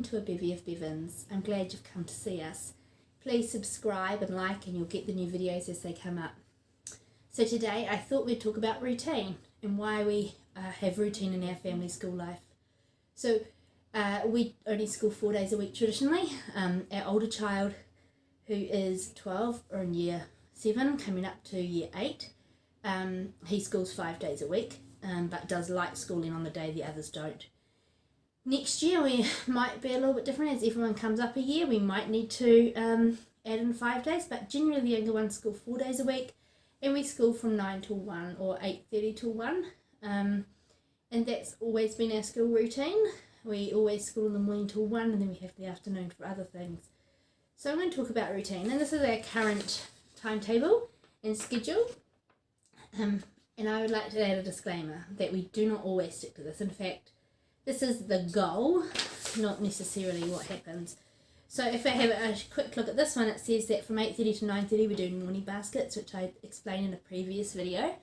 welcome to a bevy of Bevins. I'm glad you've come to see us. Please subscribe and like and you'll get the new videos as they come up. So today I thought we'd talk about routine and why we have routine in our family school life. So we only school 4 days a week traditionally. Our older child, who is 12 or in year 7 coming up to year 8, he schools 5 days a week, but does light schooling on the day the others don't. Next year we might be a little bit different. As everyone comes up a year, we might need to add in 5 days, but generally the younger ones school 4 days a week, and we school from 9 till 1 or 8:30 till 1, and that's always been our school routine. We always school in the morning till 1, and then we have the afternoon for other things. So I'm going to talk about routine, and this is our current timetable and schedule, and I would like to add a disclaimer that we do not always stick to this. In fact, this is the goal, not necessarily what happens. So if I have a quick look at this one, it says that from 8:30 to 9:30 we do morning baskets, which I explained in a previous video.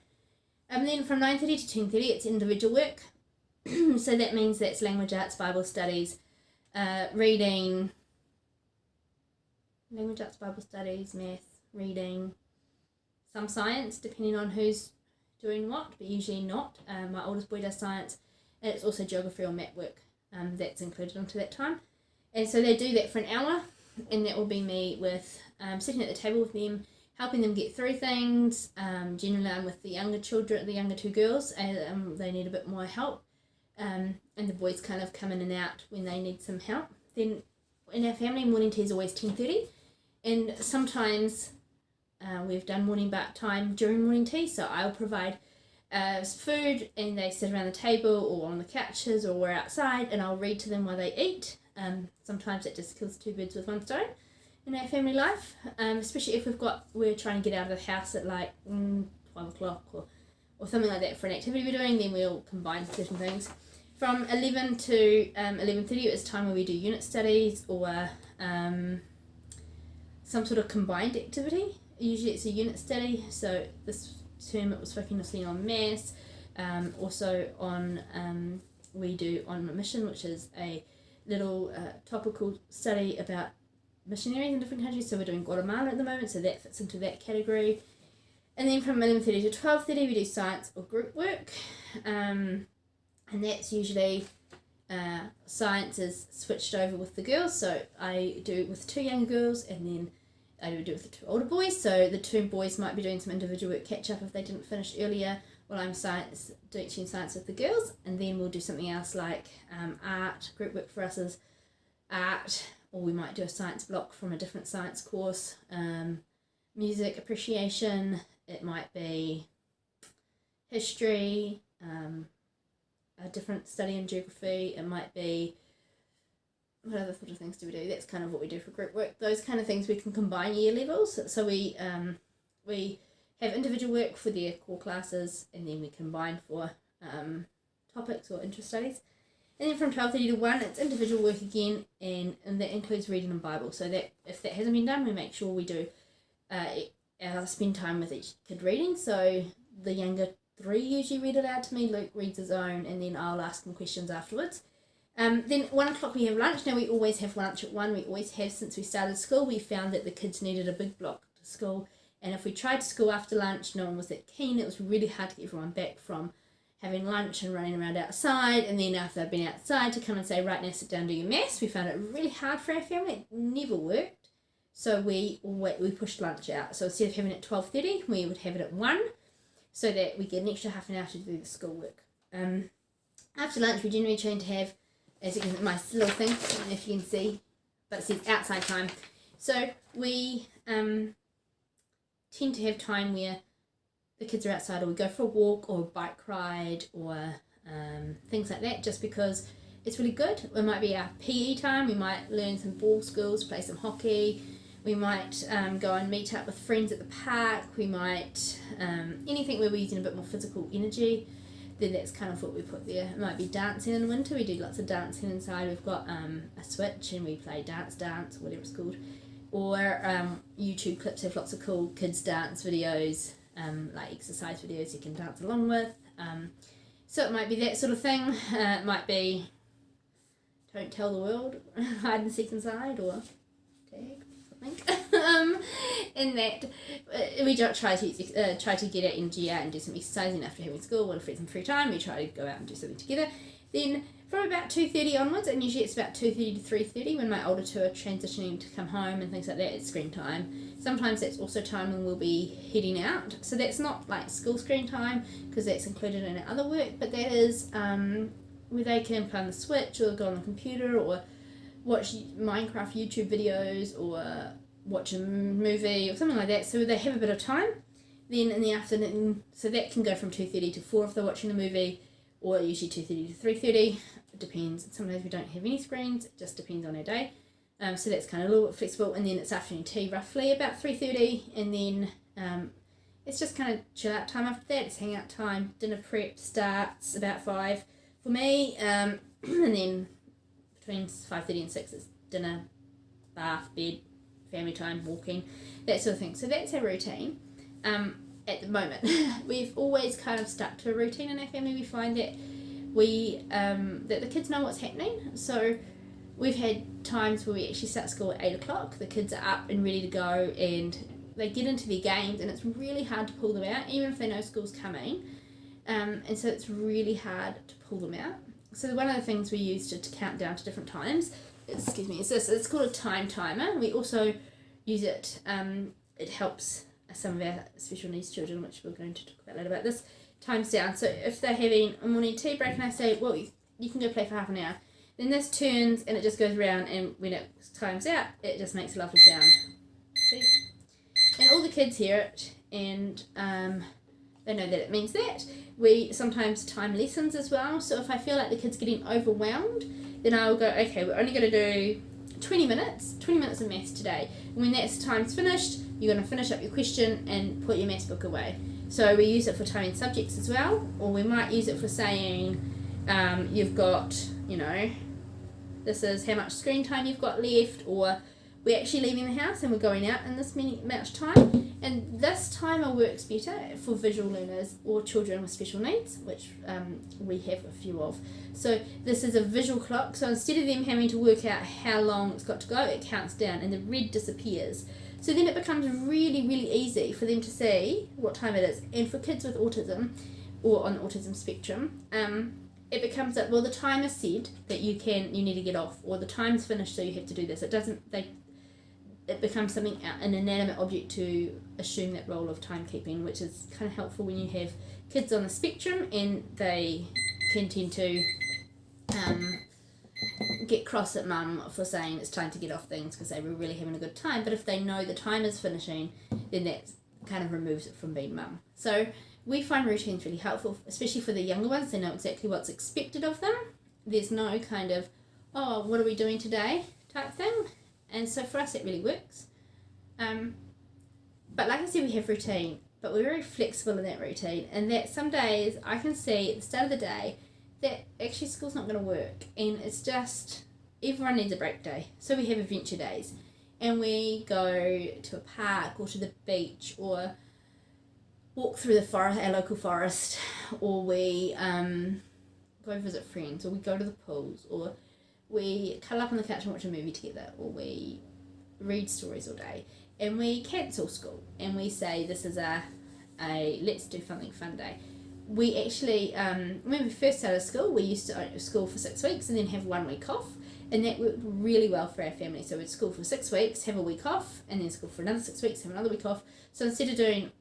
And then from 9:30 to 10:30 it's individual work. So that means that's language arts, Bible studies, reading, language arts, Bible studies, math, reading, some science, depending on who's doing what, but usually not. My oldest boy does science, and it's also geography or map work that's included onto that time. And so they do that for an hour, and that will be me with sitting at the table with them, helping them get through things. Generally I'm with the younger children, the younger two girls, and they need a bit more help, and the boys kind of come in and out when they need some help. Then in our family, morning tea is always 10:30, and sometimes we've done morning back time during morning tea, so I'll provide food and they sit around the table or on the couches or we're outside, and I'll read to them while they eat. Sometimes it just kills two birds with one stone in our family life, especially if we're trying to get out of the house at like 12 o'clock or something like that for an activity we're doing. Then we'll combine certain things. From 11 to 11:30 it's time where we do unit studies or some sort of combined activity. Usually it's a unit study, so this term it was focusing on maths, also on we do on mission, which is a little topical study about missionaries in different countries. So we're doing Guatemala at the moment, so that fits into that category. And then from 11:30 to 12:30 we do science or group work, and that's usually science is switched over with the girls. So I do it with two young girls, and then I do it with the two older boys. So the two boys might be doing some individual work catch up if they didn't finish earlier, while I'm teaching science with the girls. And then we'll do something else like art. Group work for us is art, or we might do a science block from a different science course. Music appreciation, it might be history, a different study in geography, it might be, what other sort of things do we do? That's kind of what we do for group work. Those kind of things we can combine year levels. So we have individual work for their core classes, and then we combine for topics or interest studies. And then from 12:30 to 1 it's individual work again, and that includes reading and Bible. So that if that hasn't been done, we make sure we do spend time with each kid reading. So the younger 3 usually read aloud to me, Luke reads his own, and then I'll ask him questions afterwards. Then 1 o'clock we have lunch. Now we always have lunch at 1, we always have since we started school. We found that the kids needed a big block to school, and if we tried to school after lunch, no one was that keen. It was really hard to get everyone back from having lunch and running around outside, and then after they've been outside to come and say, right, now sit down, do your maths. We found it really hard for our family. It never worked. So we pushed lunch out. So instead of having it at 12:30, we would have it at 1, so that we get an extra half an hour to do the schoolwork. After lunch, we generally try to have, as you can, my little thing, I don't know if you can see, but it says outside time. So we tend to have time where the kids are outside, or we go for a walk or a bike ride or things like that, just because it's really good. It might be our PE time. We might learn some ball skills, play some hockey. We might go and meet up with friends at the park. We might, anything where we're using a bit more physical energy, then that's kind of what we put there. It might be dancing in the winter. We do lots of dancing inside. We've got a Switch and we play dance, whatever it's called. Or YouTube clips have lots of cool kids dance videos, like exercise videos you can dance along with. So it might be that sort of thing. It might be don't tell the world, hide and seek inside, or tag, something. And that we try to get our energy out and do some exercising after having school. When friends some free time, we try to go out and do something together. Then from about 2:30 onwards, and usually it's about 2:30 to 3:30 when my older two are transitioning to come home and things like that, it's screen time. Sometimes that's also time when we'll be heading out. So that's not like school screen time because that's included in our other work, but that is where they can play on the Switch or go on the computer or watch Minecraft YouTube videos or watch a movie or something like that. So they have a bit of time. Then in the afternoon, so that can go from 2:30 to 4 if they're watching a movie, or usually 2:30 to 3:30. It depends. Sometimes we don't have any screens. It just depends on our day. So that's kind of a little bit flexible. And then it's afternoon tea roughly about 3:30, and then it's just kind of chill out time after that. It's hangout time. Dinner prep starts about 5 for me, and then between 5:30 and 6 it's dinner, bath, bed, family time, walking, that sort of thing. So that's our routine. At the moment, we've always kind of stuck to a routine in our family. We find that that the kids know what's happening. So we've had times where we actually start school at 8 o'clock. The kids are up and ready to go, and they get into their games, and it's really hard to pull them out, even if they know school's coming. And so it's really hard to pull them out. So one of the things we use to count down to different times, is this. It's called a time timer. We also use it. It helps some of our special needs children, which we're going to talk about later about this, times down. So if they're having a morning tea break and I say, well, you can go play for half an hour, then this turns and it just goes around, and when it times out, it just makes a lovely sound. See? And all the kids hear it, and they know that it means that. We sometimes time lessons as well. So if I feel like the kid's getting overwhelmed, then I'll go, okay, we're only going to do 20 minutes of maths today. And when that time's finished, you're going to finish up your question and put your maths book away. So we use it for timing subjects as well, or we might use it for saying you've got, this is how much screen time you've got left, or we're actually leaving the house and we're going out in this much time. And this timer works better for visual learners or children with special needs, which we have a few of. So this is a visual clock, so instead of them having to work out how long it's got to go, it counts down and the red disappears. So then it becomes really, really easy for them to see what time it is. And for kids with autism, or on the autism spectrum, it becomes that, well, the timer said that you need to get off, or the time's finished, so you have to do this. It becomes something, an inanimate object, to assume that role of timekeeping, which is kind of helpful when you have kids on the spectrum and they can tend to get cross at mum for saying it's time to get off things because they were really having a good time. But if they know the time is finishing, then that kind of removes it from being mum. So we find routines really helpful, especially for the younger ones. They know exactly what's expected of them. There's no kind of, oh, what are we doing today type thing. And so for us it really works. But like I said, we have routine, but we're very flexible in that routine, and that some days I can see at the start of the day that actually school's not going to work, and it's just everyone needs a break day. So we have adventure days, and we go to a park or to the beach or walk through the forest, our local forest, or we go visit friends, or we go to the pools, or we cuddle up on the couch and watch a movie together, or we read stories all day, and we cancel school and we say this is a let's do something fun day. We actually, when we first started school, we used to own school for 6 weeks and then have 1 week off, and that worked really well for our family. So we'd school for 6 weeks, have a week off, and then school for another 6 weeks, have another week off. So instead of doing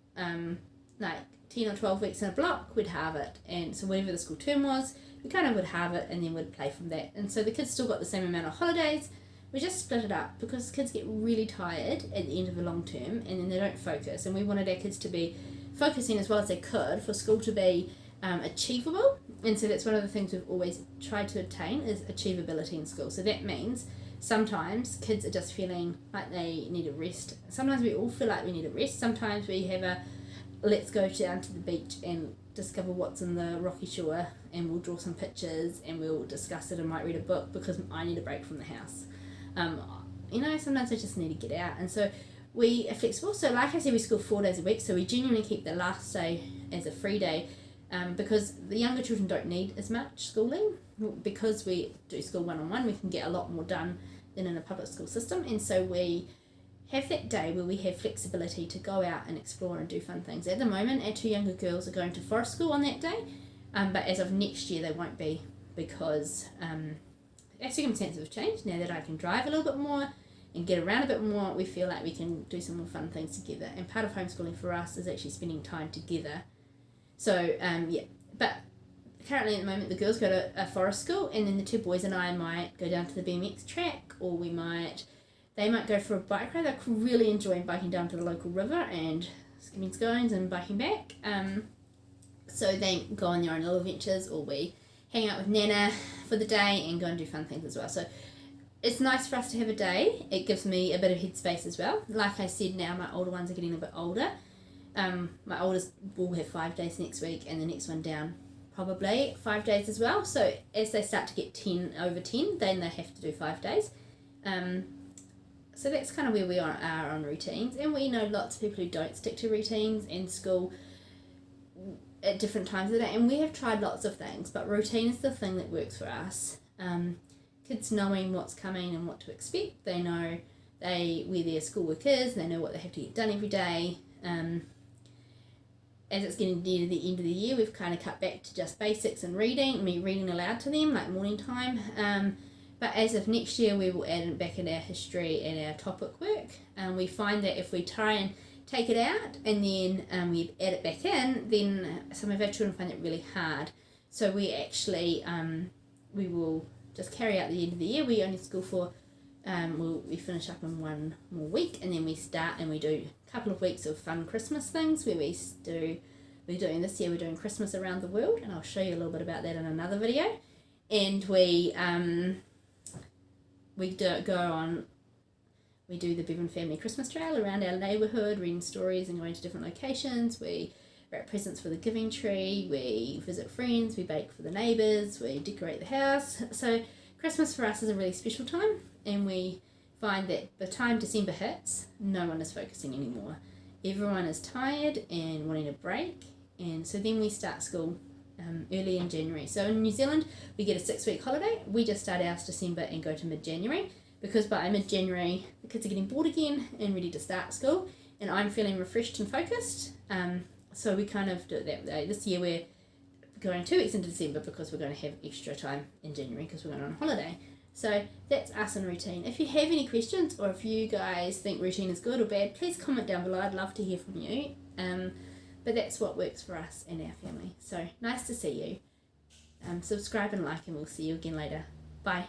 like 10 or 12 weeks in a block, we'd halve it, and so whatever the school term was, we kind of would halve it and then we'd play from that. And so the kids still got the same amount of holidays. We just split it up because kids get really tired at the end of a long term and then they don't focus, and we wanted our kids to be focusing as well as they could for school to be achievable. And so that's one of the things we've always tried to attain, is achievability in school. So that means sometimes kids are just feeling like they need a rest. Sometimes we all feel like we need a rest. Sometimes we have a let's go down to the beach and discover what's in the rocky shore, and we'll draw some pictures and we'll discuss it and might read a book because I need a break from the house. Sometimes I just need to get out, and so we are flexible. So like I said, we school 4 days a week, so we genuinely keep the last day as a free day. because the younger children don't need as much schooling. Because we do school one-on-one, we can get a lot more done than in a public school system, and so we have that day where we have flexibility to go out and explore and do fun things. At the moment, our 2 younger girls are going to forest school on that day, but as of next year they won't be, because our circumstances have changed. Now that I can drive a little bit more and get around a bit more, we feel like we can do some more fun things together, and part of homeschooling for us is actually spending time together. So but currently at the moment the girls go to a forest school, and then the 2 boys and I might go down to the BMX track, or they might go for a bike ride. They're really enjoying biking down to the local river and skimming scones and biking back. So they go on their own little adventures, or we hang out with Nana for the day and go and do fun things as well. So it's nice for us to have a day. It gives me a bit of headspace as well. Like I said, now my older ones are getting a bit older. My oldest will have 5 days next week, and the next one down probably 5 days as well. So as they start to get over 10, then they have to do 5 days. So that's kind of where we are on routines, and we know lots of people who don't stick to routines in school at different times of the day, and we have tried lots of things, but routine is the thing that works for us. Kids knowing what's coming and what to expect, they know where their schoolwork is, they know what they have to get done every day. As it's getting near the end of the year, we've kind of cut back to just basics and reading aloud to them, like morning time. But as of next year, we will add back in our history and our topic work. We find that if we try and take it out and then we add it back in, then some of our children find it really hard. So we actually, we will just carry out the end of the year. We only school for, we finish up in 1 more week, and then we start and we do a couple of weeks of fun Christmas things where we're doing Christmas around the world, and I'll show you a little bit about that in another video. And we do the Bevan Family Christmas Trail around our neighbourhood, reading stories and going to different locations. We wrap presents for the giving tree, we visit friends, we bake for the neighbours, we decorate the house. So Christmas for us is a really special time, and we find that by the time December hits, no one is focusing anymore. Everyone is tired and wanting a break, and so then we start school early in January. So in New Zealand, we get a 6-week holiday. We just start ours December and go to mid-January, because by mid-January, the kids are getting bored again and ready to start school, and I'm feeling refreshed and focused. So we kind of do it that way. This year we're going 2 weeks into December because we're going to have extra time in January because we're going on holiday. So that's us and routine. If you have any questions, or if you guys think routine is good or bad, please comment down below. I'd love to hear from you. But that's what works for us and our family. So nice to see you. Subscribe and like, and we'll see you again later. Bye.